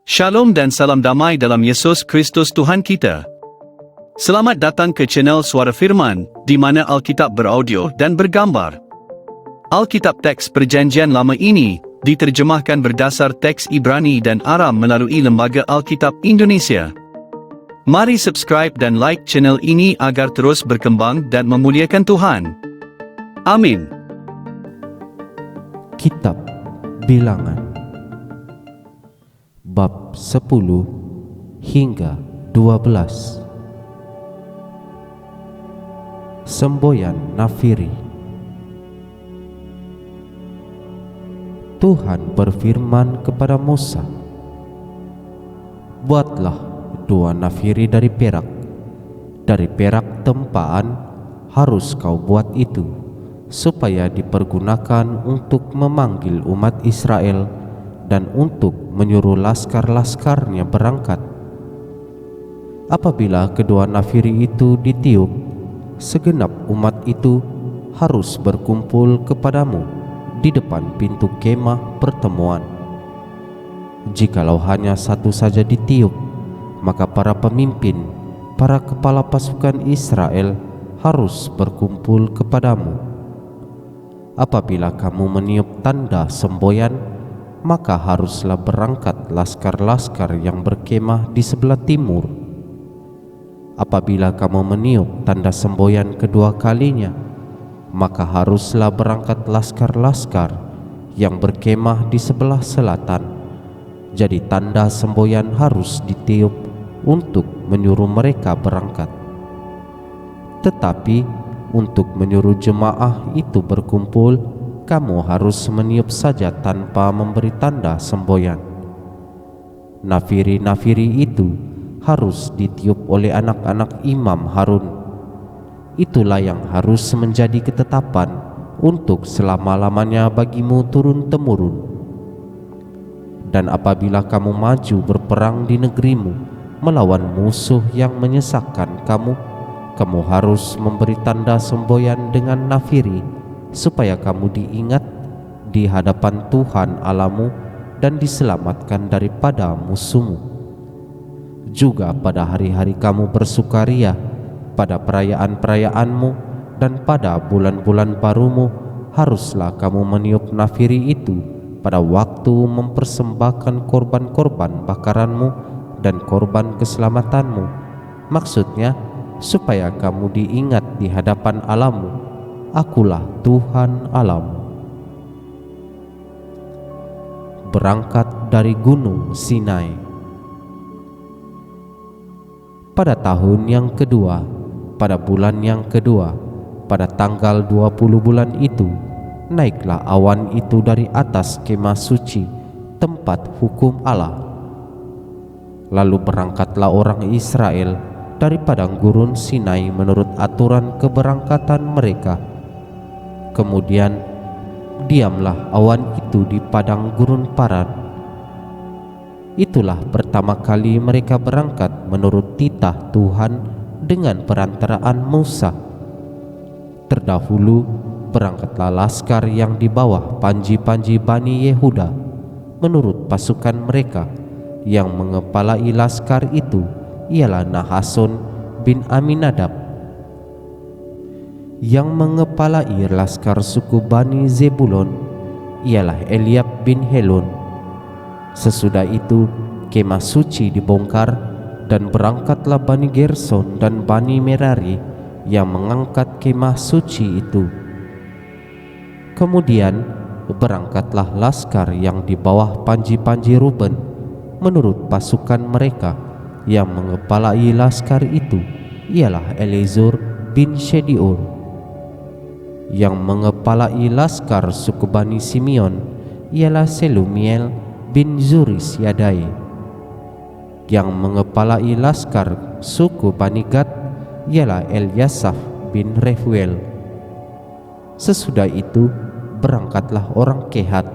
Shalom dan salam damai dalam Yesus Kristus Tuhan kita. Selamat datang ke channel Suara Firman, di mana Alkitab beraudio dan bergambar. Alkitab teks Perjanjian Lama ini diterjemahkan berdasar teks Ibrani dan Aram melalui Lembaga Alkitab Indonesia. Mari subscribe dan like channel ini agar terus berkembang dan memuliakan Tuhan. Amin. Kitab Bilangan bab 10 hingga 12. Semboyan Nafiri. Tuhan berfirman kepada Musa, "Buatlah 2 nafiri dari perak tempaan harus kau buat itu, supaya dipergunakan untuk memanggil umat Israel dan untuk menyuruh laskar-laskarnya berangkat. Apabila kedua nafiri itu ditiup, segenap umat itu harus berkumpul kepadamu di depan pintu kemah pertemuan. Jikalau hanya satu saja ditiup, maka para pemimpin, para kepala pasukan Israel harus berkumpul kepadamu. Apabila kamu meniup tanda semboyan, maka haruslah berangkat laskar-laskar yang berkemah di sebelah timur. Apabila kamu meniup tanda semboyan kedua kalinya, maka haruslah berangkat laskar-laskar yang berkemah di sebelah selatan. Jadi tanda semboyan harus ditiup untuk menyuruh mereka berangkat. Tetapi untuk menyuruh jemaah itu berkumpul, kamu harus meniup saja tanpa memberi tanda semboyan. Nafiri-nafiri itu harus ditiup oleh anak-anak Imam Harun. Itulah yang harus menjadi ketetapan untuk selama-lamanya bagimu turun-temurun. Dan apabila kamu maju berperang di negerimu melawan musuh yang menyesakkan kamu, kamu harus memberi tanda semboyan dengan nafiri, supaya kamu diingat di hadapan Tuhan Allahmu dan diselamatkan daripada musuhmu. Juga pada hari-hari kamu bersukaria, pada perayaan-perayaanmu, dan pada bulan-bulan barumu, haruslah kamu meniup nafiri itu pada waktu mempersembahkan korban-korban bakaranmu dan korban keselamatanmu. Maksudnya, supaya kamu diingat di hadapan Allahmu. Akulah Tuhan Allahmu." Berangkat dari Gunung Sinai. Pada tahun yang kedua, pada bulan yang kedua, pada tanggal 20 bulan itu, naiklah awan itu dari atas kemah suci, tempat hukum Allah. Lalu berangkatlah orang Israel dari padang gurun Sinai menurut aturan keberangkatan mereka. Kemudian diamlah awan itu di padang gurun Paran. Itulah pertama kali mereka berangkat menurut titah Tuhan dengan perantaraan Musa. Terdahulu berangkatlah laskar yang di bawah panji-panji Bani Yehuda menurut pasukan mereka. Yang mengepalai laskar itu ialah Nahason bin Aminadab. Yang mengepalai laskar suku Bani Zebulon ialah Eliab bin Helon. Sesudah itu kemah suci dibongkar, dan berangkatlah Bani Gerson dan Bani Merari yang mengangkat kemah suci itu. Kemudian berangkatlah laskar yang di bawah panji-panji Ruben menurut pasukan mereka. Yang mengepalai laskar itu ialah Elizur bin Shediur. Yang mengepalai laskar suku Bani Simeon ialah Selumiel bin Zuris Yadai. Yang mengepalai laskar suku Bani Gad ialah Eliasaf bin Refuel. Sesudah itu berangkatlah orang Kehat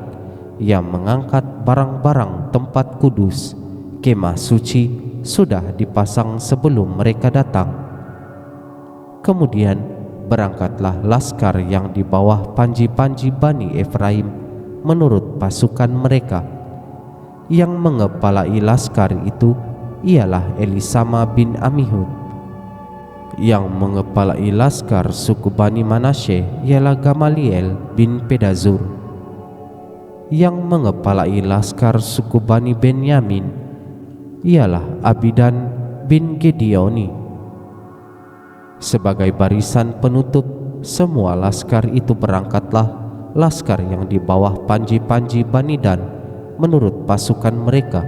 yang mengangkat barang-barang tempat kudus. Kemah suci sudah dipasang sebelum mereka datang. Kemudian berangkatlah laskar yang di bawah panji-panji Bani Efraim menurut pasukan mereka. Yang mengepalai laskar itu ialah Elisama bin Amihud. Yang mengepalai laskar suku Bani Manasye ialah Gamaliel bin Pedazur. Yang mengepalai laskar suku Bani Benyamin ialah Abidan bin Gideoni. Sebagai barisan penutup semua laskar itu berangkatlah laskar yang di bawah panji-panji Bani Dan menurut pasukan mereka.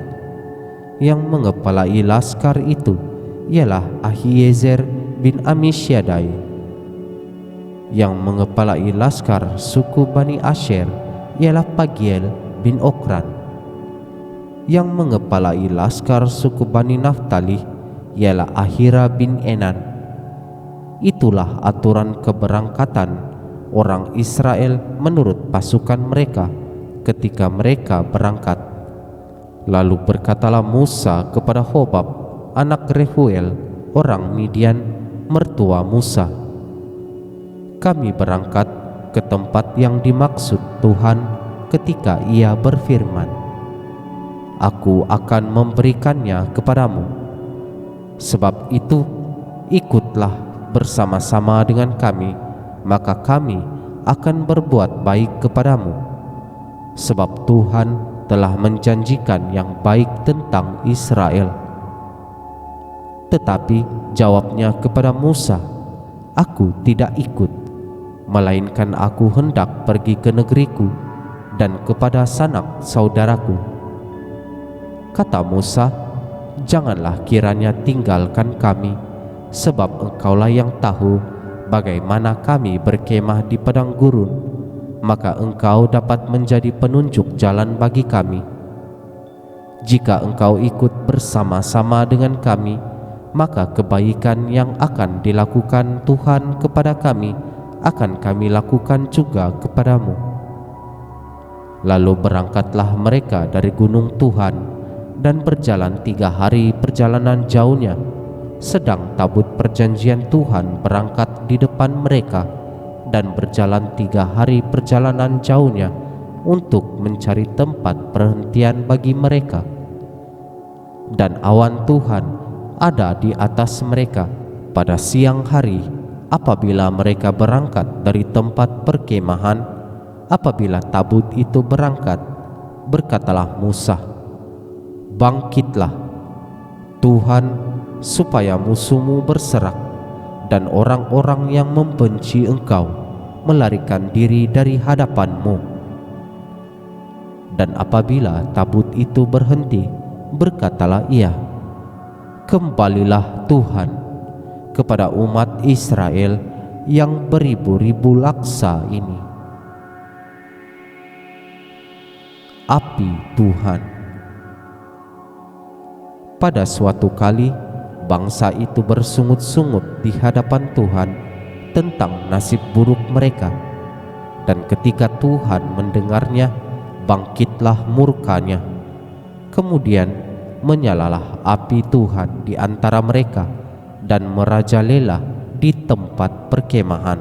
Yang mengepalai laskar itu ialah Ahiezer bin Amishyadai. Yang mengepalai laskar suku Bani Asher ialah Pagiel bin Okran. Yang mengepalai laskar suku Bani Naftali ialah Ahira bin Enan. Itulah aturan keberangkatan orang Israel menurut pasukan mereka ketika mereka berangkat. Lalu berkatalah Musa kepada Hobab anak Rehuel orang Midian, mertua Musa, "Kami berangkat ke tempat yang dimaksud Tuhan ketika Ia berfirman, 'Aku akan memberikannya kepadamu.' Sebab itu ikutlah bersama-sama dengan kami, maka kami akan berbuat baik kepadamu. Sebab Tuhan telah menjanjikan yang baik tentang Israel." Tetapi jawabnya kepada Musa, "Aku tidak ikut, melainkan aku hendak pergi ke negeriku dan kepada sanak saudaraku." Kata Musa, "Janganlah kiranya tinggalkan kami, sebab engkaulah yang tahu bagaimana kami berkemah di padang gurun, maka engkau dapat menjadi penunjuk jalan bagi kami. Jika engkau ikut bersama-sama dengan kami, maka kebaikan yang akan dilakukan Tuhan kepada kami akan kami lakukan juga kepadamu." Lalu berangkatlah mereka dari gunung Tuhan dan berjalan 3 hari perjalanan jauhnya, sedang tabut perjanjian Tuhan berangkat di depan mereka dan berjalan 3 hari perjalanan jauhnya untuk mencari tempat perhentian bagi mereka. Dan awan Tuhan ada di atas mereka pada siang hari apabila mereka berangkat dari tempat perkemahan. Apabila tabut itu berangkat, berkatalah Musa, "Bangkitlah Tuhan, supaya musuhmu berserak dan orang-orang yang membenci engkau melarikan diri dari hadapanmu." Dan apabila tabut itu berhenti, berkatalah ia, "Kembalilah Tuhan kepada umat Israel yang beribu-ribu laksa ini." Api Tuhan. Pada suatu kali bangsa itu bersungut-sungut di hadapan Tuhan tentang nasib buruk mereka, dan ketika Tuhan mendengarnya, bangkitlah murkanya. Kemudian menyalalah api Tuhan di antara mereka dan merajalela di tempat perkemahan.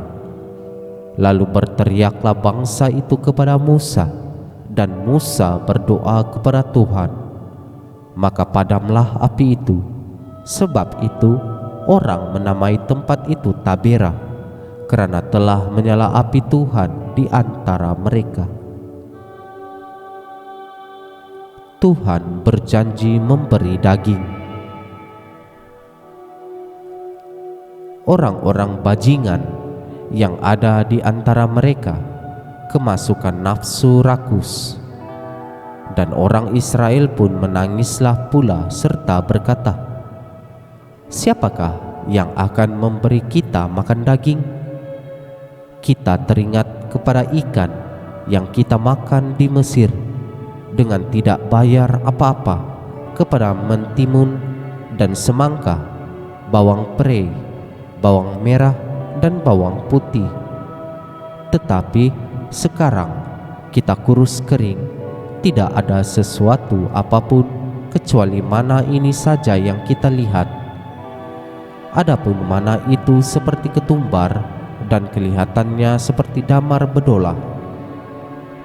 Lalu berteriaklah bangsa itu kepada Musa, dan Musa berdoa kepada Tuhan. Maka padamlah api itu. Sebab itu orang menamai tempat itu Tabera, karena telah menyala api Tuhan di antara mereka. Tuhan berjanji memberi daging. Orang-orang bajingan yang ada di antara mereka kemasukan nafsu rakus, dan orang Israel pun menangislah pula serta berkata, "Siapakah yang akan memberi kita makan daging? Kita teringat kepada ikan yang kita makan di Mesir dengan tidak bayar apa-apa, kepada mentimun dan semangka, bawang prei, bawang merah dan bawang putih. Tetapi sekarang kita kurus kering, tidak ada sesuatu apapun kecuali mana ini saja yang kita lihat. Adapun mana itu seperti ketumbar dan kelihatannya seperti damar bedolah."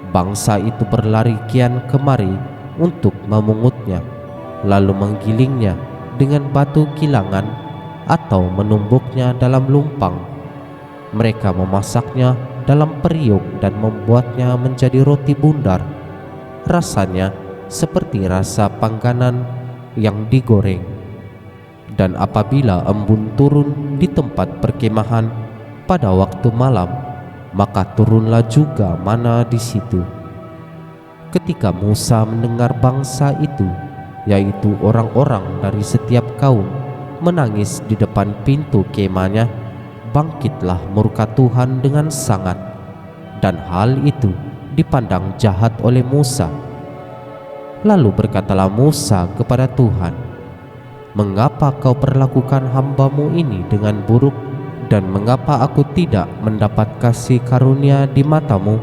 Bangsa itu berlari kian kemari untuk memungutnya, lalu menggilingnya dengan batu kilangan atau menumbuknya dalam lumpang. Mereka memasaknya dalam periuk dan membuatnya menjadi roti bundar. Rasanya seperti rasa pangganan yang digoreng. Dan apabila embun turun di tempat perkemahan pada waktu malam, maka turunlah juga mana di situ. Ketika Musa mendengar bangsa itu, yaitu orang-orang dari setiap kaum, menangis di depan pintu kemahnya, bangkitlah murka Tuhan dengan sangat, dan hal itu dipandang jahat oleh Musa. Lalu berkatalah Musa kepada Tuhan, "Mengapa kau perlakukan hambamu ini dengan buruk, dan mengapa aku tidak mendapat kasih karunia di matamu,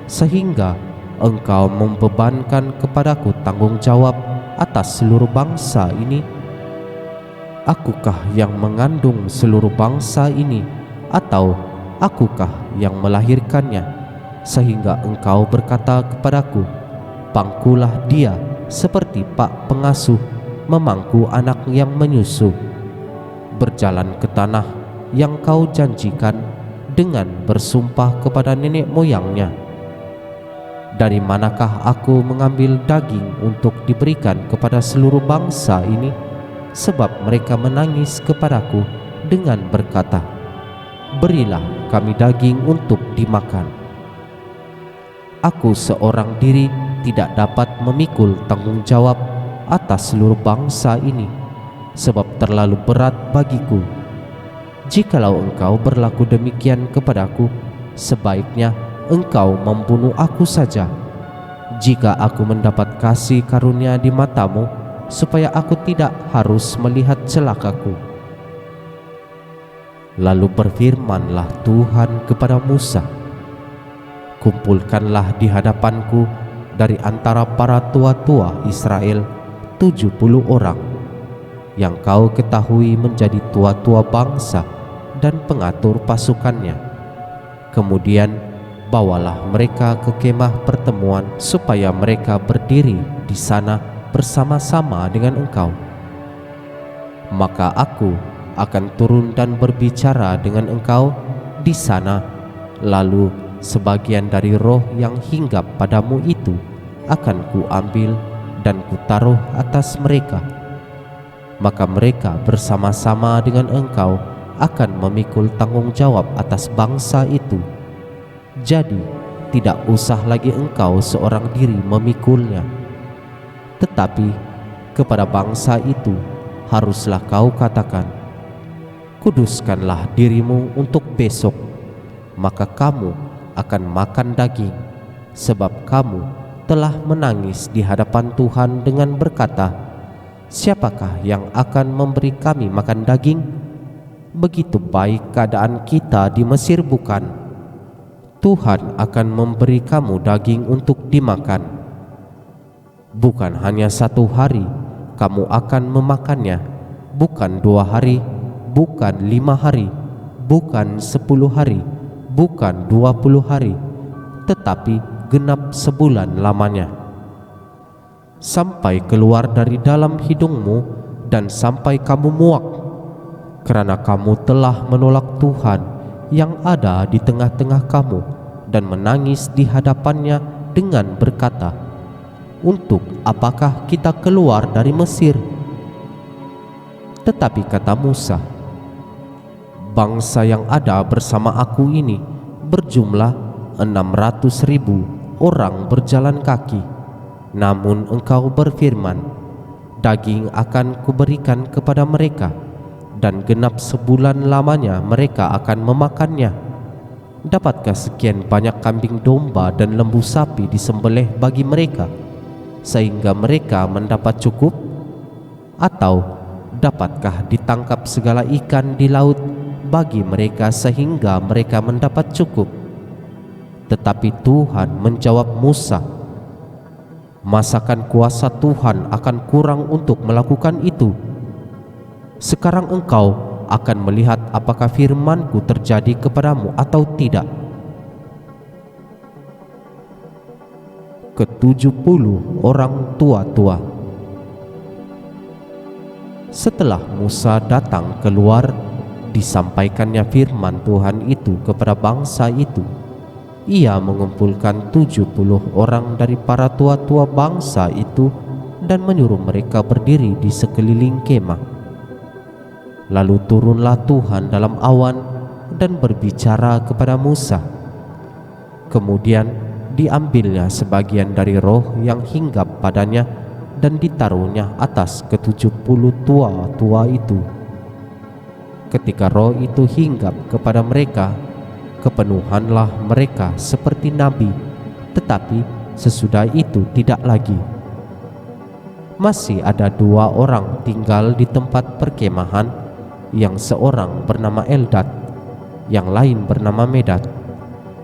sehingga engkau membebankan kepadaku tanggung jawab atas seluruh bangsa ini? Akukah yang mengandung seluruh bangsa ini, atau akukah yang melahirkannya, sehingga engkau berkata kepadaku, pangkulah dia seperti pak pengasuh memangku anak yang menyusu, berjalan ke tanah yang kau janjikan dengan bersumpah kepada nenek moyangnya. Dari manakah aku mengambil daging untuk diberikan kepada seluruh bangsa ini? Sebab mereka menangis kepadaku dengan berkata, berilah kami daging untuk dimakan. Aku seorang diri tidak dapat memikul tanggung jawab atas seluruh bangsa ini, sebab terlalu berat bagiku. Jikalau engkau berlaku demikian kepadaku, sebaiknya engkau membunuh aku saja, jika aku mendapat kasih karunia di matamu, supaya aku tidak harus melihat celakaku." Lalu berfirmanlah Tuhan kepada Musa, "Kumpulkanlah di hadapanku dari antara para tua-tua Israel 70 orang, yang kau ketahui menjadi tua-tua bangsa dan pengatur pasukannya. Kemudian bawalah mereka ke kemah pertemuan, supaya mereka berdiri di sana bersama-sama dengan engkau. Maka aku akan turun dan berbicara dengan engkau di sana, lalu sebagian dari roh yang hinggap padamu itu akan kuambil dan kutaruh atas mereka. Maka mereka bersama-sama dengan engkau akan memikul tanggung jawab atas bangsa itu. Jadi tidak usah lagi engkau seorang diri memikulnya, tetapi kepada bangsa itu haruslah kau katakan, kuduskanlah dirimu untuk besok, maka kamu akan makan daging, sebab kamu telah menangis di hadapan Tuhan dengan berkata, siapakah yang akan memberi kami makan daging? Begitu baik keadaan kita di Mesir bukan? Tuhan akan memberi kamu daging untuk dimakan. Bukan hanya 1 hari kamu akan memakannya, bukan 2 hari, bukan 5 hari, bukan 10 hari, bukan 20 hari, tetapi genap sebulan lamanya, sampai keluar dari dalam hidungmu dan sampai kamu muak, karena kamu telah menolak Tuhan yang ada di tengah-tengah kamu dan menangis di hadapannya dengan berkata, untuk apakah kita keluar dari Mesir? Tetapi kata Musa, bangsa yang ada bersama aku ini berjumlah 600.000 orang berjalan kaki. Namun engkau berfirman, daging akan kuberikan kepada mereka, dan genap sebulan lamanya mereka akan memakannya. Dapatkah sekian banyak kambing domba dan lembu sapi disembelih bagi mereka, sehingga mereka mendapat cukup? Atau dapatkah ditangkap segala ikan di laut bagi mereka sehingga mereka mendapat cukup? Tetapi Tuhan menjawab Musa, masakan kuasa Tuhan akan kurang untuk melakukan itu? Sekarang engkau akan melihat apakah firman-Ku terjadi kepadamu atau tidak. ke-70 orang tua-tua. Setelah Musa datang keluar, disampaikannya firman Tuhan itu kepada bangsa itu. Ia mengumpulkan 70 orang dari para tua-tua bangsa itu dan menyuruh mereka berdiri di sekeliling kemah. Lalu turunlah Tuhan dalam awan dan berbicara kepada Musa. Kemudian diambilnya sebagian dari roh yang hinggap padanya dan ditaruhnya atas ke-70 tua-tua itu. Ketika roh itu hinggap kepada mereka, kepenuhanlah mereka seperti nabi, tetapi sesudah itu tidak lagi. Masih ada 2 orang tinggal di tempat perkemahan, yang seorang bernama Eldad, yang lain bernama Medad.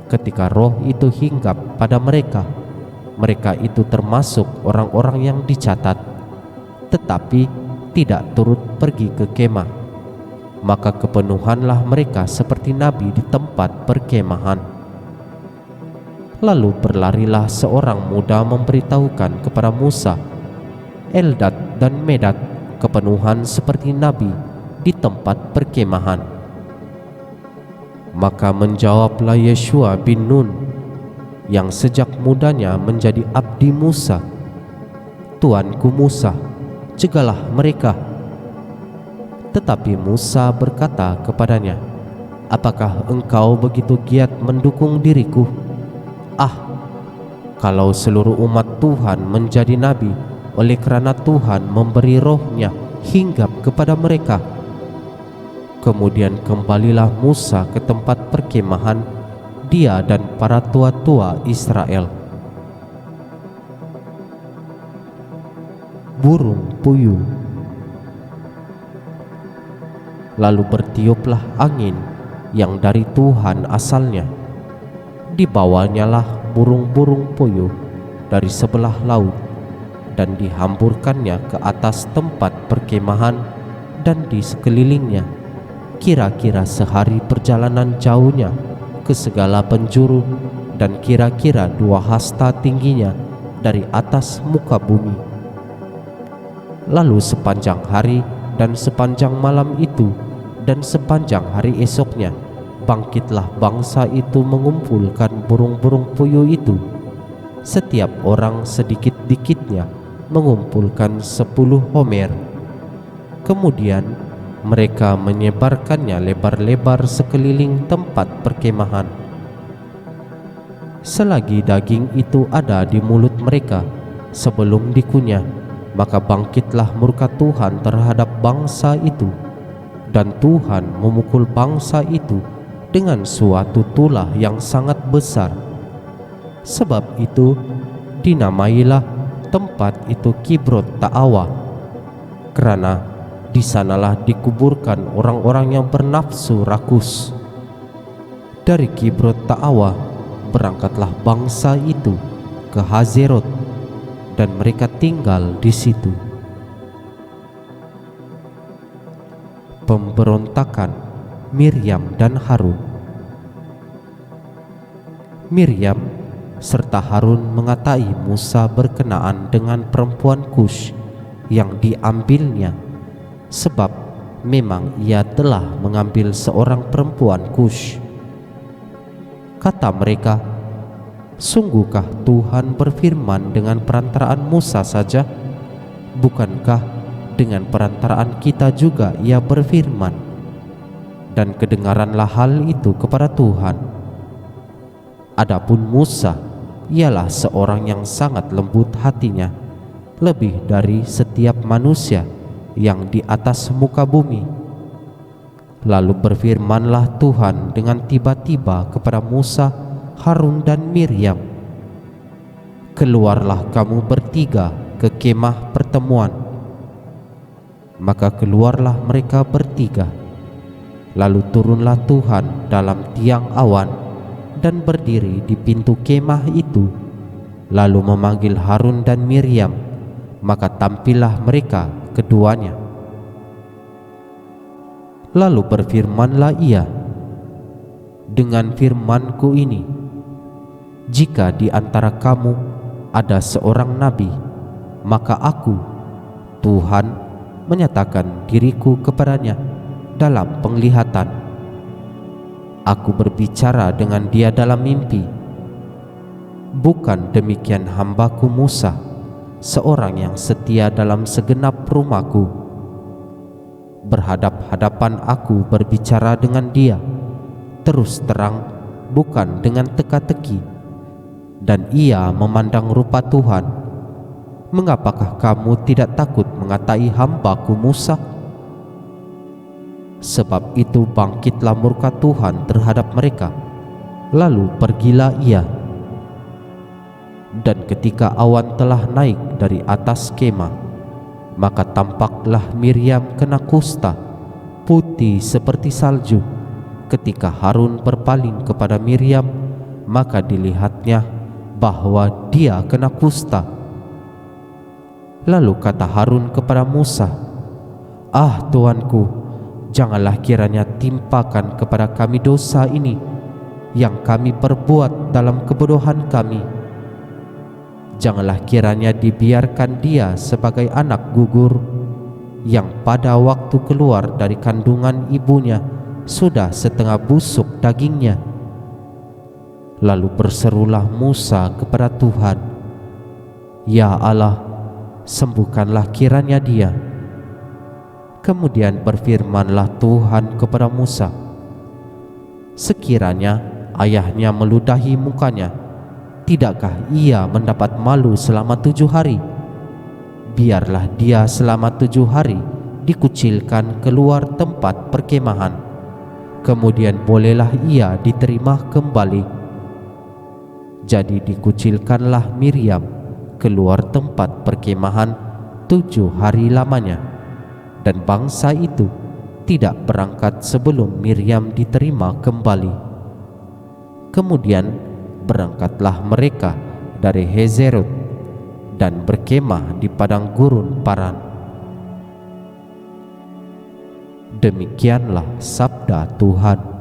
Ketika roh itu hinggap pada mereka, mereka itu termasuk orang-orang yang dicatat, tetapi tidak turut pergi ke kemah. Maka kepenuhanlah mereka seperti nabi di tempat perkemahan. Lalu berlarilah seorang muda memberitahukan kepada Musa, Eldad dan Medad kepenuhan seperti nabi di tempat perkemahan. Maka menjawablah Yeshua bin Nun, yang sejak mudanya menjadi abdi Musa, Tuanku Musa, cegahlah mereka. Tetapi Musa berkata kepadanya, apakah engkau begitu giat mendukung diriku? Kalau seluruh umat Tuhan menjadi nabi, oleh kerana Tuhan memberi rohnya hinggap kepada mereka. Kemudian kembalilah Musa ke tempat perkemahan, dia dan para tua-tua Israel. Burung puyuh. Lalu bertiuplah angin yang dari Tuhan asalnya. Dibawanyalah burung-burung puyuh dari sebelah laut dan dihamburkannya ke atas tempat perkemahan dan di sekelilingnya, kira-kira sehari perjalanan jauhnya ke segala penjuru dan kira-kira 2 hasta tingginya dari atas muka bumi. Lalu sepanjang hari dan sepanjang malam itu dan sepanjang hari esoknya, bangkitlah bangsa itu mengumpulkan burung-burung puyuh itu. Setiap orang sedikit-dikitnya mengumpulkan 10 homer. Kemudian mereka menyebarkannya lebar-lebar sekeliling tempat perkemahan. Selagi daging itu ada di mulut mereka sebelum dikunyah, maka bangkitlah murka Tuhan terhadap bangsa itu, dan Tuhan memukul bangsa itu dengan suatu tulah yang sangat besar. Sebab itu dinamailah tempat itu Kibrot Ta'awa, kerana di sanalah dikuburkan orang-orang yang bernafsu rakus. Dari Kibrot Ta'awa berangkatlah bangsa itu ke Hazerot, dan mereka tinggal di situ. Pemberontakan Miriam dan Harun. Miriam serta Harun mengatai Musa berkenaan dengan perempuan Kush yang diambilnya, sebab memang ia telah mengambil seorang perempuan Kush. Kata mereka, sungguhkah Tuhan berfirman dengan perantaraan Musa saja? Bukankah dengan perantaraan kita juga ia berfirman? Dan kedengaranlah hal itu kepada Tuhan. Adapun Musa, ialah seorang yang sangat lembut hatinya, lebih dari setiap manusia yang di atas muka bumi. Lalu berfirmanlah Tuhan dengan tiba-tiba kepada Musa, Harun dan Miriam, keluarlah kamu bertiga ke kemah pertemuan. Maka keluarlah mereka bertiga. Lalu turunlah Tuhan dalam tiang awan dan berdiri di pintu kemah itu, lalu memanggil Harun dan Miriam, maka tampillah mereka keduanya. Lalu berfirmanlah ia, dengan firmanku ini, jika di antara kamu ada seorang nabi, maka aku, Tuhan, menyatakan diriku kepadanya dalam penglihatan. Aku berbicara dengan dia dalam mimpi. Bukan demikian hambaku Musa, seorang yang setia dalam segenap rumahku. Berhadap-hadapan aku berbicara dengan dia, terus terang, bukan dengan teka-teki, dan ia memandang rupa Tuhan. Mengapakah kamu tidak takut mengatai hambaku Musa? Sebab itu bangkitlah murka Tuhan terhadap mereka, lalu pergilah ia. Dan ketika awan telah naik dari atas kemah, maka tampaklah Miriam kena kusta, putih seperti salju. Ketika Harun berpaling kepada Miriam, maka dilihatnya bahwa dia kena kusta. Lalu kata Harun kepada Musa, "Ah, tuanku, janganlah kiranya timpakan kepada kami dosa ini yang kami perbuat dalam kebodohan kami. Janganlah kiranya dibiarkan dia sebagai anak gugur yang pada waktu keluar dari kandungan ibunya sudah setengah busuk dagingnya." Lalu berserulah Musa kepada Tuhan, "Ya Allah, sembuhkanlah kiranya dia." Kemudian berfirmanlah Tuhan kepada Musa, "Sekiranya ayahnya meludahi mukanya, tidakkah ia mendapat malu selama 7 hari? Biarlah dia selama 7 hari dikucilkan keluar tempat perkemahan, kemudian bolehlah ia diterima kembali." Jadi dikucilkanlah Miriam keluar tempat perkemahan 7 hari lamanya, dan bangsa itu tidak berangkat sebelum Miriam diterima kembali. Kemudian berangkatlah mereka dari Hezerot dan berkemah di padang gurun Paran. Demikianlah sabda Tuhan.